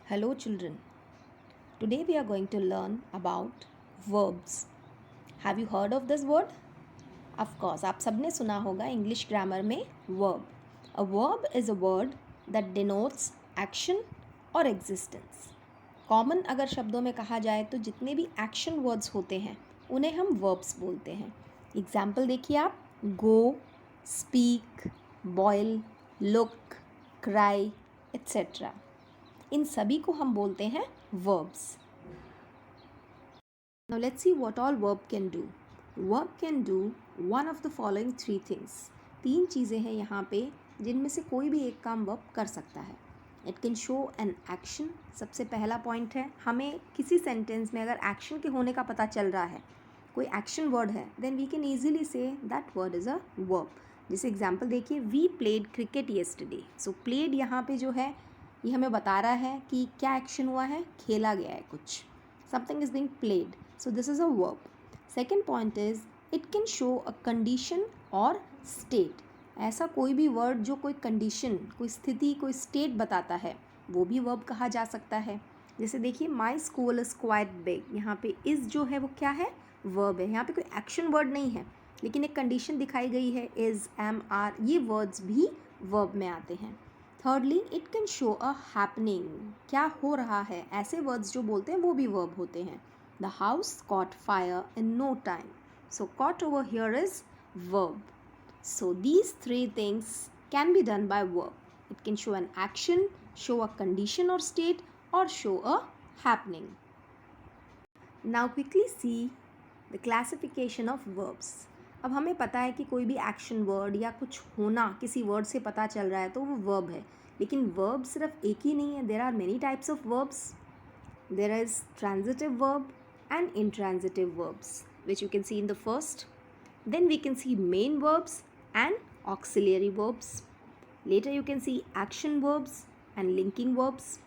Hello children. Today we are going to learn about verbs. Have you heard of this word? Of course, आप सबने सुना होगा English grammar में verb. A verb is a word that denotes action or existence. Common अगर शब्दों में कहा जाए तो जितने भी एक्शन वर्ड्स होते हैं उन्हें हम verbs बोलते हैं. एग्जाम्पल देखिए आप, go, speak, boil, look, cry, etc. इन सभी को हम बोलते हैं verbs. Now let's see what all verb can do. Verb can do one of the following three things. तीन चीज़ें हैं यहाँ पे जिनमें से कोई भी एक काम verb कर सकता है. It can show an action. सबसे पहला पॉइंट है, हमें किसी सेंटेंस में अगर एक्शन के होने का पता चल रहा है, कोई एक्शन वर्ड है, then we can easily say that word is a verb. जैसे एग्जाम्पल देखिए, we played cricket yesterday. So played यहाँ पे जो है ये हमें बता रहा है कि क्या एक्शन हुआ है, खेला गया है कुछ. Something is being played, so this is a verb. Second point is it can show a condition और स्टेट. ऐसा कोई भी वर्ड जो कोई कंडीशन, कोई स्थिति, कोई स्टेट बताता है वो भी वर्ब कहा जा सकता है. जैसे देखिए, my school is quite big. यहाँ पे इज जो है वो क्या है, वर्ब है. यहाँ पे कोई एक्शन वर्ड नहीं है लेकिन एक कंडीशन दिखाई गई है, इज, एम, आर. ये वर्ड्स भी वर्ब में आते हैं. Thirdly, it can show a happening. क्या हो रहा है, ऐसे वर्ड्स जो बोलते हैं वो भी वर्ब होते हैं. The house caught fire in no time. So caught over here is verb. So these three things can be done by verb. It can show an action, show a condition और state, और show a happening. Now quickly see the classification of verbs. अब हमें पता है कि कोई भी action word या कुछ होना किसी वर्ड से पता चल रहा है तो वो वर्ब है. लेकिन वर्ब सिर्फ एक ही नहीं है, there are many types of verbs. There is transitive verb and intransitive verbs which you can see in the first. Then we can see main verbs and auxiliary verbs. Later you can see action verbs and linking verbs,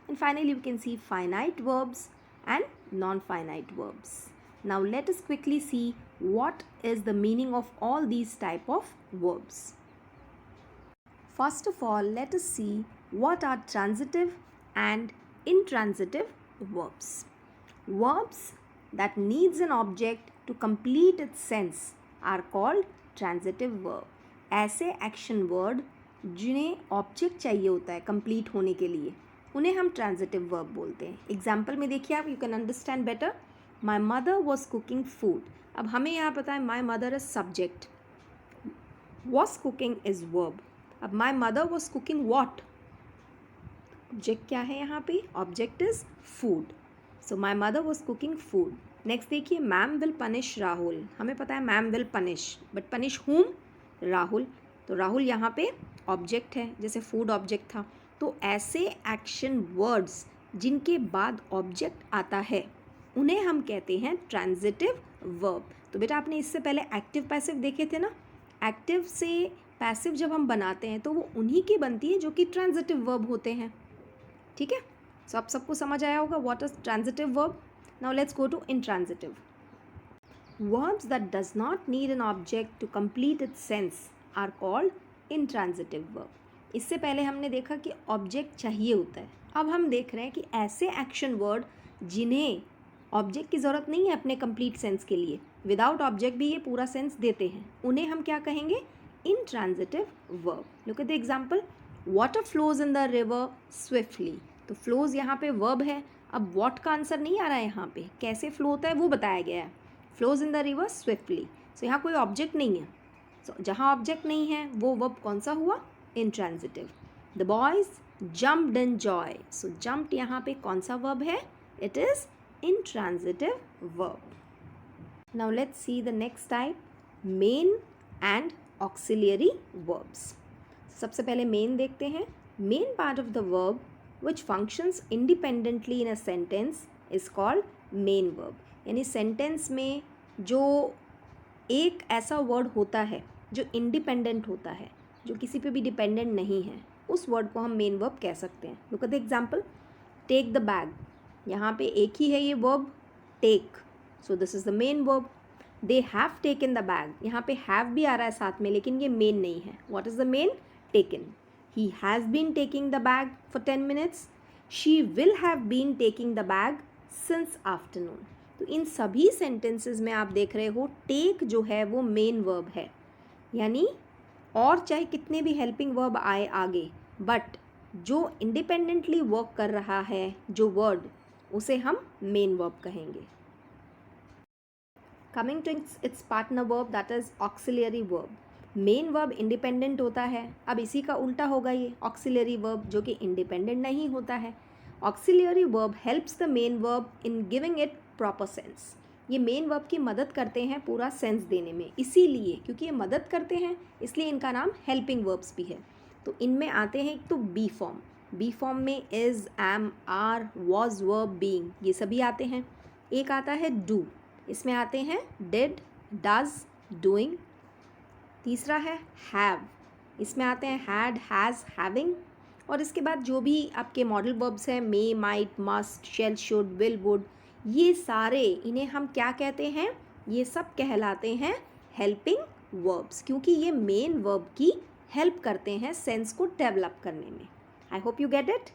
and finally we can see finite verbs and non-finite verbs. Now let us quickly see what is the meaning of all these type of verbs. First of all, let us see what are transitive and intransitive verbs. Verbs that needs an object to complete its sense are called transitive verb. ऐसे action word जिन्हें object चाहिए होता है complete होने के लिए, उन्हें हम ट्रांजिटिव वर्ब बोलते हैं. एग्जाम्पल में देखिए आप, you can understand better. My mother was cooking food. अब हमें यहाँ पता है my mother is subject, was cooking is verb. अब my mother was cooking what, object क्या है यहाँ पे, object is food. So my mother was cooking food. Next देखिए, मैम विल पनिश राहुल. हमें पता है ma'am will punish, but punish whom, Rahul. तो राहुल यहाँ पे ऑब्जेक्ट है, जैसे फूड ऑब्जेक्ट था. तो ऐसे एक्शन वर्ड्स जिनके बाद ऑब्जेक्ट आता है उन्हें हम कहते हैं ट्रांजिटिव वर्ब. तो बेटा आपने इससे पहले एक्टिव पैसिव देखे थे ना. एक्टिव से पैसिव जब हम बनाते हैं तो वो उन्हीं की बनती है जो कि ट्रांजिटिव वर्ब होते हैं. ठीक है, सो आप सबको समझ आया होगा what is transitive verb. Now let's go to intransitive. Verbs that does not need an object to complete its sense are called intransitive verb. इससे पहले हमने देखा कि ऑब्जेक्ट चाहिए होता है. अब हम देख रहे हैं कि ऐसे एक्शन वर्ड जिन्हें ऑब्जेक्ट की ज़रूरत नहीं है अपने कंप्लीट सेंस के लिए, विदाउट ऑब्जेक्ट भी ये पूरा सेंस देते हैं, उन्हें हम क्या कहेंगे, intransitive verb. Look at the example. Water flows in the river swiftly. तो flows यहाँ पे verb है. अब what का आंसर नहीं आ रहा है यहाँ पे, कैसे फ्लो होता है वो बताया गया है. Flows in the river swiftly. So यहाँ कोई ऑब्जेक्ट नहीं है. सो जहाँ ऑब्जेक्ट नहीं है वो वर्ब कौन सा हुआ, intransitive. The boys jumped in joy. So jumped यहाँ पे कौन सा वर्ब है, it is intransitive verb. Now let's see the next type, main and auxiliary verbs. सबसे पहले मेन देखते हैं. Main part of the verb which functions independently in a sentence is called main verb. यानी sentence में जो एक ऐसा word होता है जो इंडिपेंडेंट होता है, जो किसी पे भी डिपेंडेंट नहीं है, उस वर्ड को हम मेन वर्ब कह सकते हैं. Look at the example, take the bag. यहाँ पे एक ही है ये verb take, so this is the main verb. They have taken the bag. यहाँ पे हैव भी आ रहा है साथ में लेकिन ये मेन नहीं है. What is the main, taken. He has been taking the bag for 10 minutes. She will have been taking the bag since afternoon. तो इन सभी सेंटेंसेस में आप देख रहे हो टेक जो है वो मेन वर्ब है, यानी और चाहे कितने भी हेल्पिंग वर्ब आए आगे, बट जो इंडिपेंडेंटली वर्क कर रहा है जो वर्ड, उसे हम मेन वर्ब कहेंगे। Coming to its partner verb that is auxiliary verb. Main verb independent होता है, अब इसी का उल्टा होगा ये ऑक्सिलरी वर्ब जो कि इंडिपेंडेंट नहीं होता है। Auxiliary verb helps the main verb in giving it proper sense. ये मेन वर्ब की मदद करते हैं पूरा सेंस देने में, इसीलिए क्योंकि ये मदद करते हैं इसलिए इनका नाम हेल्पिंग वर्ब्स भी है। तो इनमें आते हैं एक तो बी फॉर्म, बी फॉर्म में is, am, are, was, were, being, ये सभी आते हैं। एक आता है डू, इसमें आते हैं डिड, डज, डूइंग। तीसरा है हैव, इसमें आते हैं हैड, हैज़, हैविंग। और इसके बाद जो भी आपके मॉडल वर्ब्स हैं may, might, must, shall, should, will, would, ये सारे इन्हें हम क्या कहते हैं, ये सब कहलाते हैं हेल्पिंग वर्ब्स, क्योंकि ये मेन वर्ब की हेल्प करते हैं सेंस को डेवलप करने में। I hope you get it.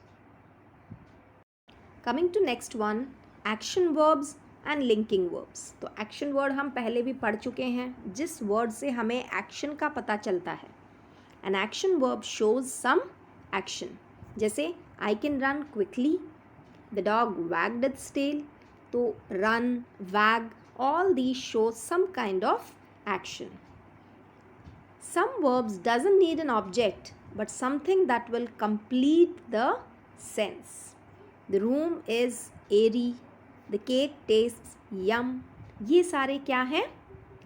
Coming to next one, action verbs and linking verbs. तो एक्शन वर्ड हम पहले भी पढ़ चुके हैं, जिस वर्ड से हमें एक्शन का पता चलता है। An action verb shows some action, जैसे I can run quickly, the dog wagged its tail. तो run, wag, all these show some kind of action. Some verbs doesn't need an object but something that will complete the sense. The room is airy, the cake tastes yum. ये सारे क्या हैं,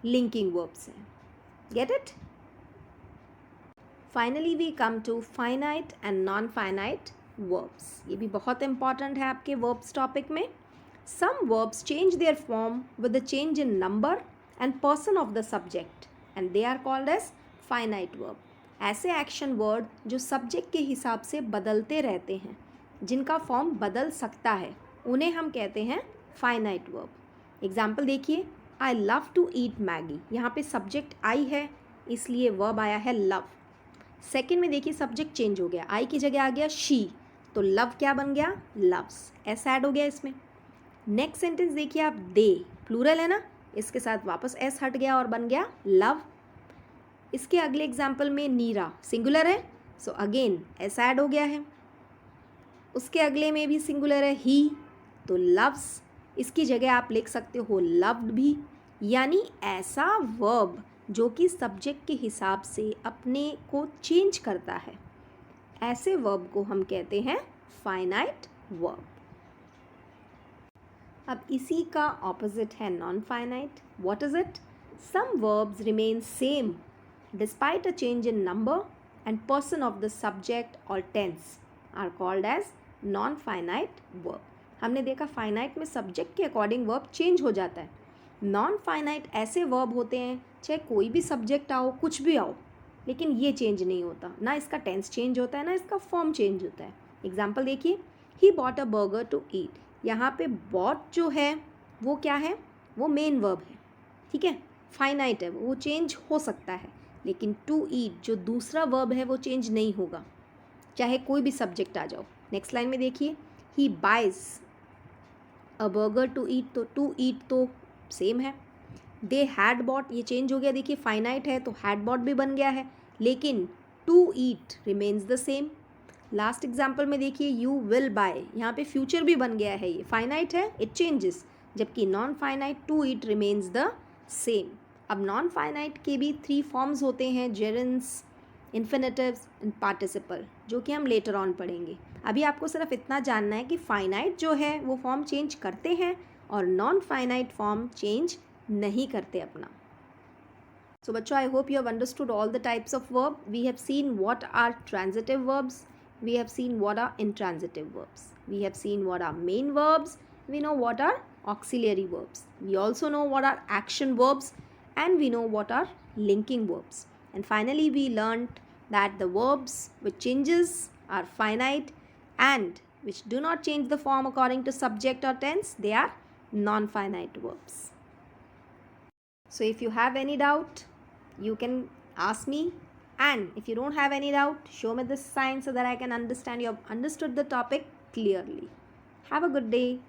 linking verbs हैं। Get it? Finally we come to finite and non-finite verbs. ये भी बहुत important है आपके verbs topic में। Some verbs change their form with the change in number and person of the subject and they are called as finite verb. ऐसे action word जो subject के हिसाब से बदलते रहते हैं, जिनका form बदल सकता है, उन्हें हम कहते हैं finite verb. Example देखिए, I love to eat Maggie. यहाँ पे subject I है इसलिए verb आया है love. Second में देखिए subject change हो गया, I की जगह आ गया she, तो love क्या बन गया, loves. S ऐड हो गया इसमें। नेक्स्ट सेंटेंस देखिए आप, दे प्लूरल है ना, इसके साथ वापस एस हट गया और बन गया लव। इसके अगले एग्जाम्पल में नीरा सिंगुलर है, सो अगेन एस ऐड हो गया है। उसके अगले में भी सिंगुलर है ही, तो लव्स, इसकी जगह आप लिख सकते हो लव्ड भी। यानी ऐसा वर्ब जो कि सब्जेक्ट के हिसाब से अपने को चेंज करता है, ऐसे वर्ब को हम कहते हैं फाइनाइट वर्ब। अब इसी का ऑपोजिट है non finite. What is it? Some verbs remain same despite a change in number and person of the subject और tense are called as non finite verb. हमने देखा फाइनाइट में सब्जेक्ट के according verb change हो जाता है। Non finite ऐसे verb होते हैं चाहे कोई भी सब्जेक्ट आओ, कुछ भी आओ, लेकिन ये चेंज नहीं होता, ना इसका टेंस चेंज होता है ना इसका फॉर्म चेंज होता है। एग्जाम्पल देखिए, he bought a burger to eat. यहाँ पे बॉट जो है वो क्या है, वो मेन वर्ब है, ठीक है, फाइनाइट है, वो चेंज हो सकता है, लेकिन टू ईट जो दूसरा वर्ब है वो चेंज नहीं होगा, चाहे कोई भी सब्जेक्ट आ जाओ। नेक्स्ट लाइन में देखिए, he buys a burger to eat, तो टू ईट तो सेम है। दे हैड बॉट, ये चेंज हो गया, देखिए फाइनाइट है तो हैड बॉट भी बन गया है, लेकिन to eat remains the same. Last example में देखिए, यू विल बाय, यहाँ पे फ्यूचर भी बन गया है, ये फाइनाइट है, इट चेंजेस, जबकि non finite to it remains the same. अब नॉन फाइनाइट के भी 3 फॉर्म्स होते हैं, जेरेंस, इन्फिनेटिव्स एंड पार्टिसिपल, जो कि हम लेटर ऑन पढ़ेंगे। अभी आपको सिर्फ इतना जानना है कि फाइनाइट जो है वो फॉर्म चेंज करते हैं और नॉन फाइनाइट फॉर्म चेंज नहीं करते अपना। So बच्चों, I hope you have understood all the types of verb. We have seen what are transitive verbs. We have seen what are intransitive verbs. We have seen what are main verbs. We know what are auxiliary verbs. We also know what are action verbs, and we know what are linking verbs. And finally, we learned that the verbs which changes are finite and which do not change the form according to subject or tense, they are non-finite verbs. So if you have any doubt, you can ask me, and if you don't have any doubt, show me this sign so that I can understand you have understood the topic. clearly. Have a good day.